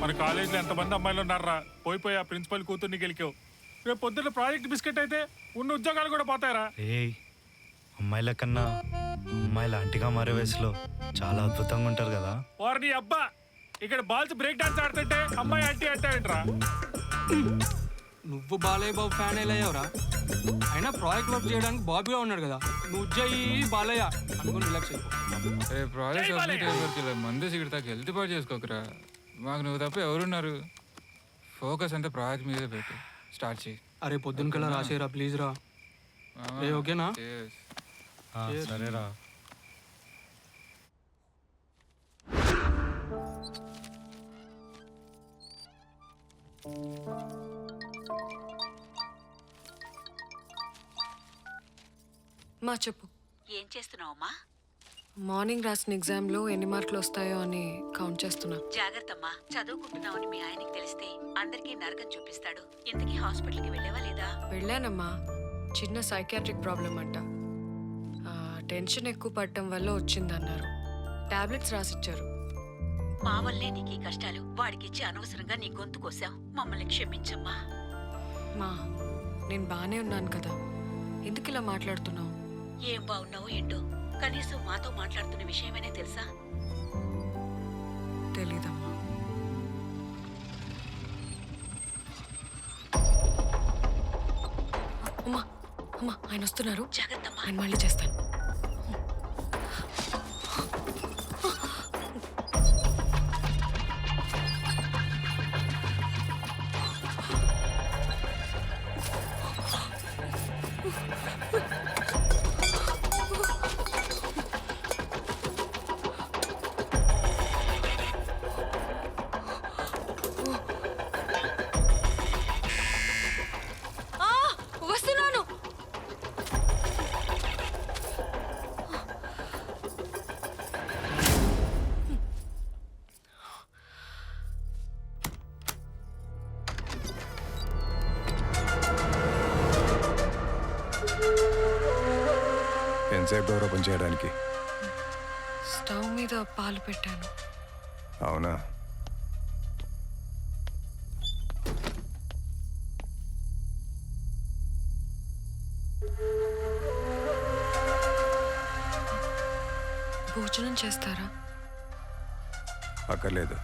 మన కాలేజీలో ఎంతమంది అమ్మాయిలు ఉన్నారా, పోయిపోయి ఆ ప్రిన్సిపల్ కూతుర్ని గెలికావు. రేపు పొద్దున్న ప్రాజెక్ట్ బిస్కెట్ అయితే ఉన్న ఉద్యోగాలు కూడా పోతాయరా. అమ్మాయిల కన్నా అమ్మాయిల ఆంటీగా మారే వయసులో చాలా అద్భుతంగా ఉంటారు కదా. వారిని అబ్బా ఇక్కడ బాల్స్ బ్రేక్ డాన్స్ ఆడుతుంటే అమ్మాయి ఆంటీ అంటావేంట్రా? నువ్వు బాలయ్య బాబు ఫ్యాన్ అయ్యావురా. అయినా ప్రాజెక్ట్ వర్క్ చేయడానికి బాబీగా ఉన్నాడు కదా, నువ్వు జై బాలయ్య అనుకుని రిలాక్స్ అయిపో. ప్రాజెక్ట్ కంప్లీట్ అయ్యే మందు సిగరెట్ తాకి హెల్త్ పాటు చేసుకోకరా. మాకు నువ్వు తప్ప ఎవరున్నారు? ఫోకస్ అంతా ప్రాజెక్ట్ మీదే పెట్టు, స్టార్ట్ చేయి. అరే పొద్దున్న కల్లా రాసేరా ప్లీజ్ రా. ఓకేనా? సరేరా. మా చెప్పు. ఏం చేస్తున్నావమ్మా? మార్నింగ్ రాసిన ఎగ్జామ్లో ఎన్ని మార్కులు వస్తాయో అని కౌంట్ చేస్తున్నా. జాగ్రత్తమ్మా, చదువుకుంటున్నావని మీ ఆయనకి తెలిస్తే అందరికీ నరకం చూపిస్తాడు. ఇంతకీ హాస్పిటల్కి వెళ్ళావా లేదా? వెళ్ళానమ్మా, చిన్న సైకియాట్రిక్ ప్రాబ్లం అంట. టెన్షన్ ఎక్కువ పడటం వల్ల వచ్చిందన్నారు. టాబ్లెట్స్ రాసిచ్చారు. మా వల్లే నీకు ఈ కష్టాలు. వాడికిచ్చి అనవసరంగా నీ గొంతు కోసావు. మమ్మల్ని క్షమించమ్మా. మా నేను బాగానే ఉన్నాను కదా, ఎందుకు ఇలా మాట్లాడుతున్నావు? ఏం బాగున్నావో ఏంటో, కనీసం మాతో మాట్లాడుతున్న విషయమైనా తెలుసా? తెలీదమ్మా. అమ్మా అమ్మా, ఆయన వస్తున్నారు. జాగ్రత్తమ్మా. ఆయన మళ్ళీ చేస్తాను. వస్తున్నాను. ఎంతసేపు డోర్ ఓపెన్ చేయడానికి? స్టవ్ మీద పాలు పెట్టాను. అవునా? భోజనం చేస్తారా? అక్కర్లేదు.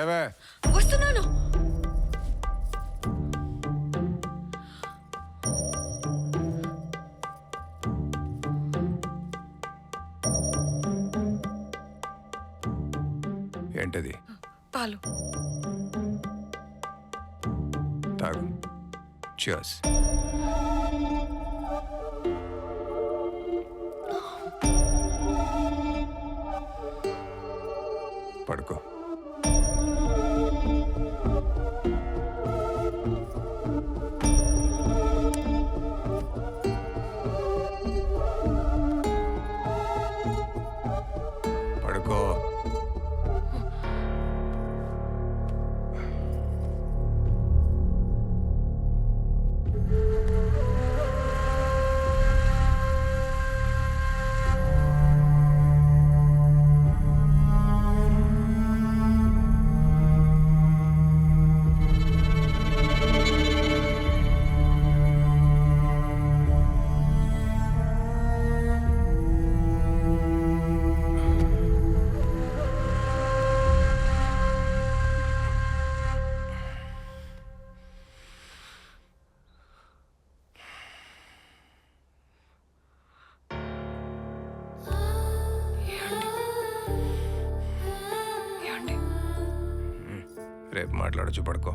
ఏవే? వస్తున్నాను. ఏంటది? పాలు తాగు. Cheers. పడుకో. పడుకో. రేపు మాట్లాడచ్చు. పడుకో.